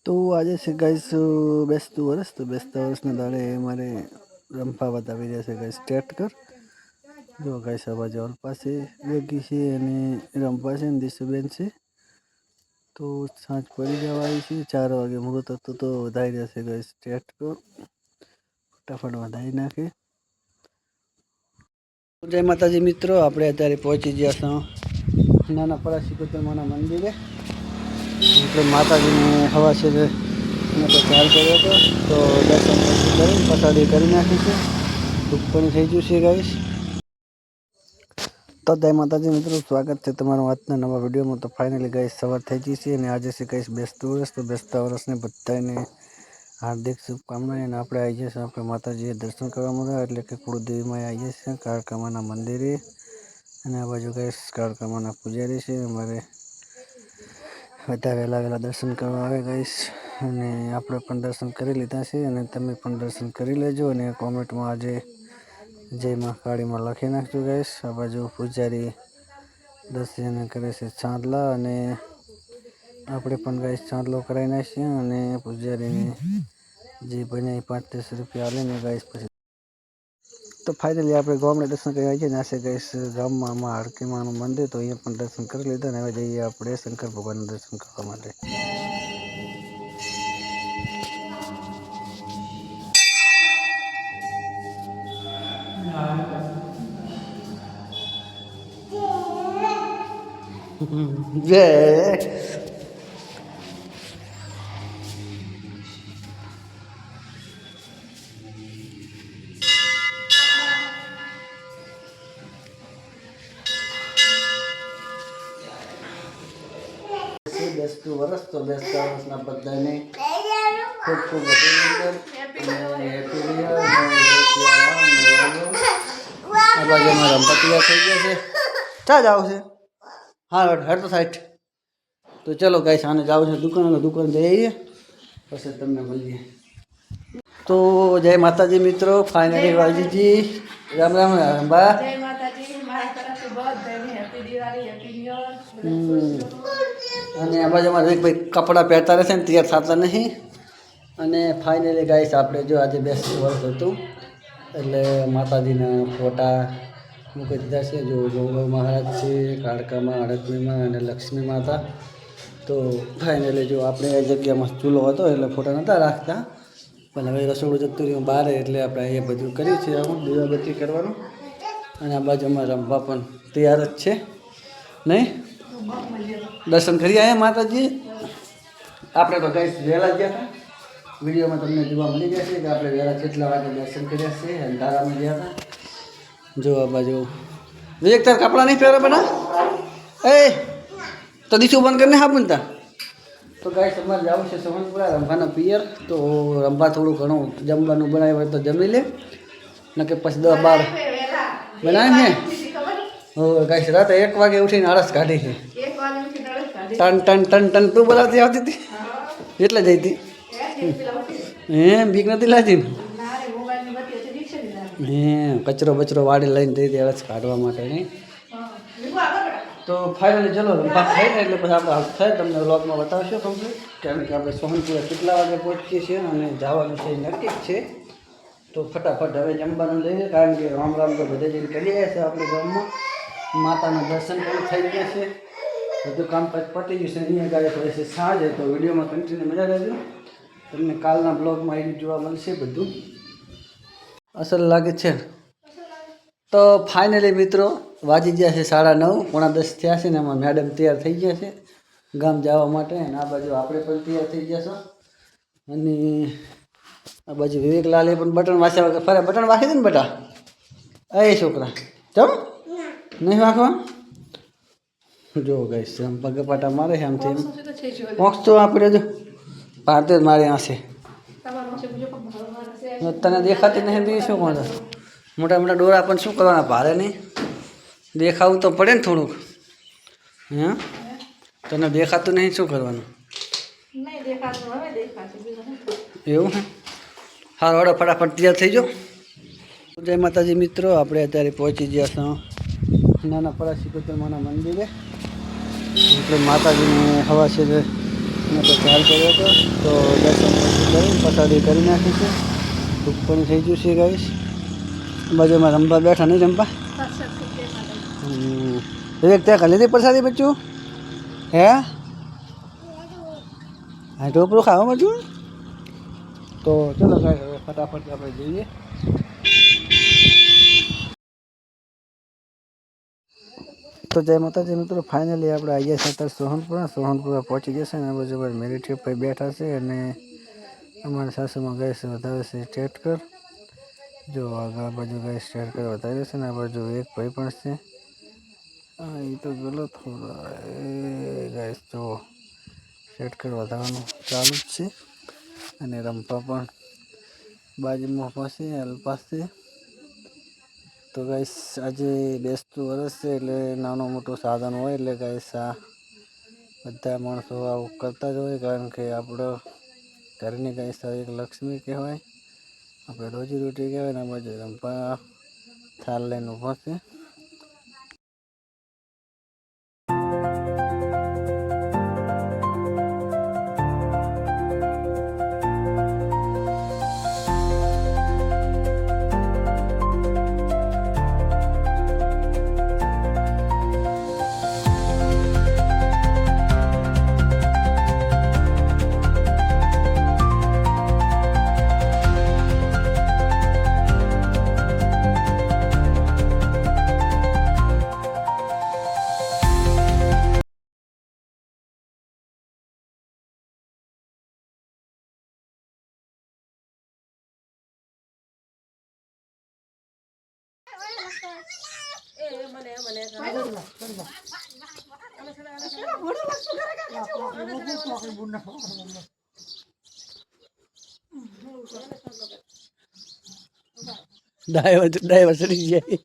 તો આજે છે ગાઈસ બેસતું વર્ષ. તો બેસતા વર્ષના દાડે મારે રંફા બતાવી રહ્યા છે ગાઈસ. સ્ટેટ કર જો ગાઈસ આ બાજુ અલ્પા છે, વેગી છે અને રંપા છે ને દિશુબેન છે. તો સાંજ પડી જવા આવી છે, 4 વાગે મુહૂર્ત હતું તો વધારી રહ્યા છે ગાઈસ. સ્ટેટ કર ફટાફટ વધારી નાખે. જય માતાજી મિત્રો, આપણે અત્યારે પહોંચી ગયા છીએ નાના પરાશી કુતરમાના મંદિરે. એટલે માતાજીને હવા છે તો ચાલ કર્યો હતો, તો દર્શન કરી પ્રસાદી કરી નાખી છે. દુઃખ પણ થઈ ગયું છે ગાઈસ. તો જય માતાજી મિત્રો, સ્વાગત છે તમારું આજના નવા વિડીયોમાં. તો ફાઇનલી ગાઈસ સવાર થઈ ગઈ છે અને આજે છે ગાઈસ બેસતું વર્ષ. તો બેસતા વર્ષને બધાને હાર્દિક શુભકામનાઓ. અને આપણે આવી જઈએ છીએ આપણે માતાજીએ દર્શન કરવા મળ્યા, એટલે કે કુળદેવીમાં આવી જઈએ છીએ કાળકામાના મંદિરે. અને આ બાજુ ગાઈસ કાળકામાના પૂજારી છે અમારે, બધા વહેલા દર્શન કરવા આવે ગાઈસ. અને આપણે પણ દર્શન કરી લીધા છે અને તમે પણ દર્શન કરી લેજો. અને કોમેન્ટમાં આજે જય મા કાળીમાં લખી નાખજો ગાઈસ. આ બાજુ પૂજારી દર્શન કરે છે ચાંદલા, અને આપણે પણ ગાઈસ ચાંદલો કરાવી નાખીએ. અને પૂજારીને જે બને 5-10 રૂપિયા આલે ને ગાઈસ. પછી તો ફાઇનલી આપણે ગામડે દર્શન કરી આવી ગયા. નાસે ગાઈસ ગામમાં હરકીમાનું મંદિર, તો અહીંયા પણ દર્શન કરી લીધા. અને હવે જઈએ આપણે શંકર ભગવાનનું દર્શન કરવા માટે. જય બેસતું વર્ષ. તો બેસતા વર્ષના બધાને ખૂબ ખૂબ અભિનંદન. આ બાજુ અમારા રંપતિયા થઈ ગયા છે. ચા જાવ છે? હા હેડ તો સાઈડ. તો ચલો ગાઈસ, આને જાવ છે દુકાન જઈએ, પછી તમને મળીએ. તો જય માતાજી મિત્રો, ફાઇનલી વાજીજી રામ રામ રંબા. જય માતાજી, મારા તરફથી બધાને happy Diwali, happy new year. અને આ બાજુ અમારે ભાઈ કપડાં પહેરતા રહેશે ને તૈયાર થતા નહીં. અને ફાઇનલી ગાઈસ આપણે જો આજે બેસતું વર્ષ હતું, એટલે માતાજીના ફોટા મૂકી દીધા છે. જો ગૌરવ મહારાજ છે, કાળકામાં, હડકમીમાં અને લક્ષ્મી માતા. તો ફાઇનલી જો આપણે એ જગ્યામાં ચૂલો હતો એટલે ફોટા નહોતા રાખતા, પણ હવે રસોડું જતું રહ્યું બહાર, એટલે આપણે એ બધું કર્યું છે. આવું દીવાબત્તી કરવાનું. અને આ બાજુમાં રમવા પણ તૈયાર જ છે નહીં. દર્શન કરી આવ્યા માતાજી. આપણે તો ગાઈસ વહેલા ગયા હતા. વિડીયોમાં તમને જોવા મળી જશે કે આપણે વહેલા કેટલા વાગે દર્શન કર્યા છે. અંધારામાં ગયા હતા. જો આ બાજુ વિવેક, તાર કપડાં નહીં પહેરે બેટા? એ તો દીશું બંધ કરીને હા બનતા. તો ગાઈસ અમારે જવું છે સોહનપુરા રંભાના પિયર. તો રંભા થોડું ઘણું જમવાનું બનાવ્યું હોય તો જમી લે, ન કે પછી 10-12 બનાવે છે. હો ગાઈસ રાતે 1 વાગે ઉઠીને આળસ કાઢી છે. ટન તું બોલાવતી આવતી હતી એટલે જઈ હતી. બીક નથી લાગતી ને? કચરો બચરો વાડી લઈને જઈ હતી આળસ કાઢવા માટે નહીં. તો ફાઇનલી ચલો રંભા થાય ને એટલે પછી આપણે હાથ થાય તમને વ્લોગમાં બતાવશો કમ્પ્લીટ. કારણ કે આપણે સોહનપુરા કેટલા વાગે પહોંચીએ છીએ અને જવાનું છે નક્કી જ છે. તો ફટાફટ હવે જમવાનું લઈએ, કારણ કે રામ તો બધે જઈને કરી રહ્યા છે. આપણે ગામમાં માતાના દર્શન પણ થઈ ગયા છે, બધું કામકાજ પતી ગયું છે. અહીંયા ગાય હોય છે સાંજે. તો વિડીયોમાં કન્ટિન્યુ મજા લેજો. તમને કાલના બ્લોગમાં એડિટ જોવા મળશે, બધું અસર લાગે છે. તો ફાઇનલી મિત્રો વાજી ગયા છે 9:30, 9:45 થયા છે ને એમાં મેડમ તૈયાર થઈ ગયા છે ગામ જવા માટે. અને આ બાજુ આપણે પણ તૈયાર થઈ ગયા છો. અને આ બાજુ વિવેકલાલે પણ બટન વાંચ્યા વગર ફરે. બટન વાંચી દે ને બેટા. એ છોકરા ચમ નહીં વાંખવા. જો ગાઈસ આમ પગપાટા મારે છે આમથી મોક્ષ તો આપણે જો ભારતે જ મારે આશે. તને દેખાતી નહીં શું કોણ મોટા મોટા ડોરા પણ શું કરવાના, ભારે નહીં દેખાવું તો પડે ને થોડુંક. હા તને દેખાતું નહીં શું કરવાનું? એવું હે? હારો હાડો ફટાફટ તૈયાર થઈ જાઓ. જય માતાજી મિત્રો, આપણે અત્યારે પહોંચી ગયા છીએ નાના પરાશી કુતરમાના મંદિરે. એટલે માતાજીને હવા છે ગેસને તો ચાલ કર્યો હતો તો દર્શન કરી પસાડી કરી નાખી છે ભૂખ પણ થઈ ગયું છે ગાઈશ બાજુમાં રમવા બેઠા નહીં રમવા એક ત્યાં કરી લીધી પ્રસાદી બચ્ચું હે હા ઢોકળું ખાવા બચ્ચું તો ચલો ગાઈસ હવે ફટાફટ આપણે જઈએ તો જય માતાજી મિત્રો ફાઇનલી આપણે આવીએ છીએ અત્યારે સોહનપુરા પહોંચી જશે ને બાજુ મેરી ટ્રીપ પર બેઠા છે અને અમારા સાસુમાં ગેસ વધારે છે સ્ટેટ કર જો આગળ બાજુ ગેસ સ્ટેટ કર વધારે છે ને આ બાજુ એક ભાઈ પણ છે હા એ તો ગલત થોડા એ ગેસ જો સ્ટેટ કર વધારવાનું ચાલુ જ છે અને રમવા પણ બાજુમાં પાસે પાસે તો ગાઈસ આજે બેસતું વરસ છે એટલે નાનું મોટું સાધન હોય એટલે ગાઈસ આ બધા માણસો આવું કરતા જ હોય કારણ કે આપણો ઘરની ગાઈસ એક લક્ષ્મી કહેવાય આપણે રોજીરોટી કહેવાય ને આ બાજુ રમવા થાળ લઈને ઊભા છે ડાયવર ચડી જાય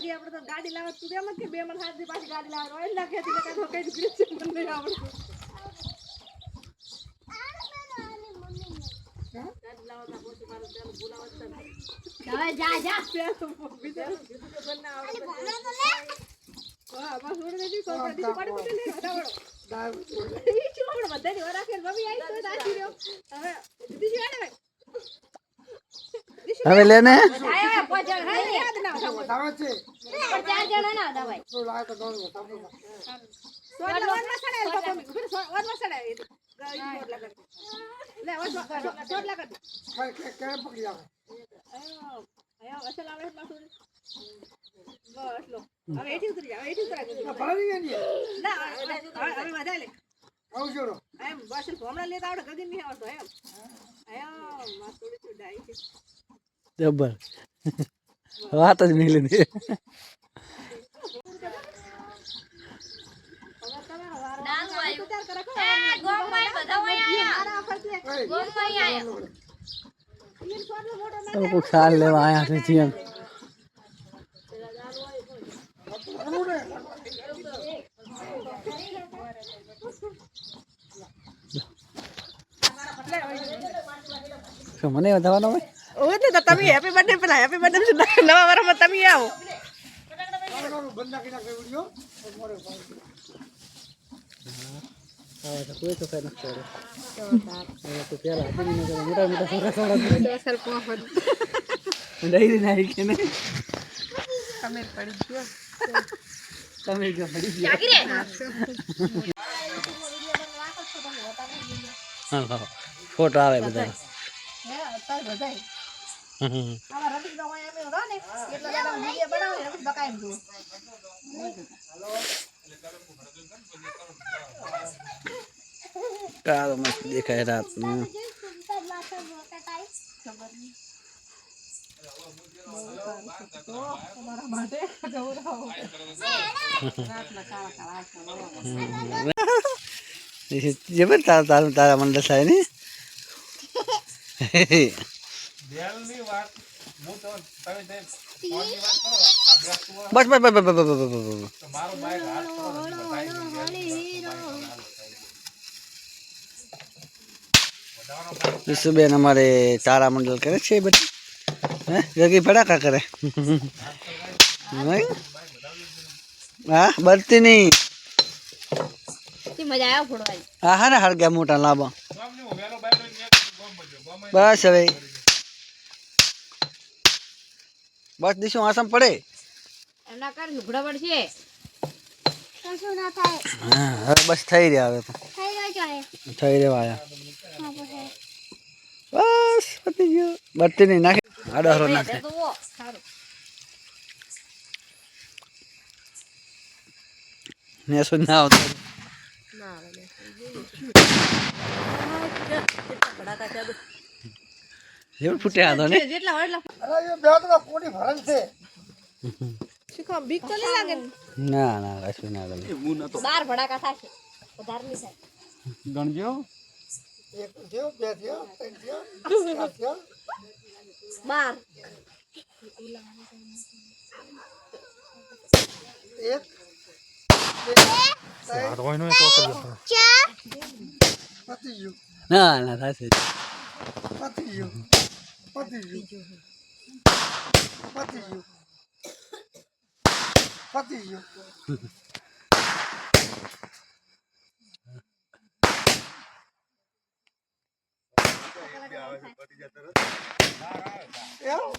આપણે તો ગાડી લાવત તું એમ કે બે મને હાથ પાછી ગાડી લાવવાનો ઓઇલ નાખે છે કે કઈ ગ્રીસ મને આવડતું ગાડી લાવતા પોતે મારું ચાલુ બોલાવત હવે જા જા બીજું બનના આવડે વાહ બસ ઓડે દી કો પડી પડી લે હટાવડો ઈ ચોમડ બધાની વરાખે મમ્મી આવી તો દાસી રહ્યો હવે દીદી આને ભાઈ હવે લેને આયા પોચણ હે યાદ ના આવે છે પણ ચાર જણા ના હતા ભાઈ તો લાય તો દોડ બતાવો સોડ મસાલા તો મમ્મી ફિર સોડ મસાલા ગઈ સોડ લગા લે સોડ લગા કે પકડી આવે આયો મસાલા આવે પાછું બસ લો હવે એથી ઉતરી જાવ એથી ઉતરા ભરી ગઈ ના હવે વધારે લે આવ જોરો એમ બસ હમણાં લેતા આવડે ગગન નહીં આવતો એમ આયો માં થોડી છુડાઈ છે જબર વાત જ મિલી દે કોઈ ખાલ લેવા આયા છે જીએમ મને વધારવાનો હોય ઓય તો તમે હેપી બર્થડે પેલા હેપી બર્થડે નવા વર્ષમાં તમે આવો કોઈ તો કઈ નથી તો પેલા મોટા મોટા છોકરા ડાયરી નાખી કે નહીં તમે પડી ગયો તમે પડી ગયા ફોટો આવે બધા આવા રતિક નો હોય એમ હો ને એટલા દાડા વિડિયો બનાવે ને બકાય એમ જો કાળો મસ્ત દેખાય રાતનું. જબર તારા તારા મંડળ થાય ને. બસ બસ બસ બસ બેન અમારે તારા મંડળ કરે છે બધી. હે જગી ફટાકા કરે. હા બરતી નહીં. મજા આવે ફોડવાની. હા હા ને હળગ્યા મોટા લાંબા. બસ હવે બસ દીશું આસમ પડે. એમના કર ઝઘડા પડશે. કશું ના થાય. હા હવે બસ થઈ રહ્યા હવે તો થઈ ગયો ચાહે. થઈ રહ્યા આયા. હા પછી. બસ પતી ગયો. બરતી નહીં નાખે આડો હરો નાખે. તો સારું. ને શું ના આવતો ના આવે. જેવું ફૂટ્યા હતો ને. જેટલા હોય એટલા. અરે એ બે તો કોની ભરણ છે. શીખવા બીક તો નહીં લાગે ને. ના ના કશું ના ગમે. 12 ભડાકા થશે. વધારે નહીં થાય. ગણજો. એક થયો, બે થયો, ત્રણ થયો, ચાર થયો. 12. એક, બે, ત્રણ, ચાર. પતી ગયું, ના ના થશે. પતી ગયું, પતી ગયું, પતી ગયું, પતી ગયું. એવું?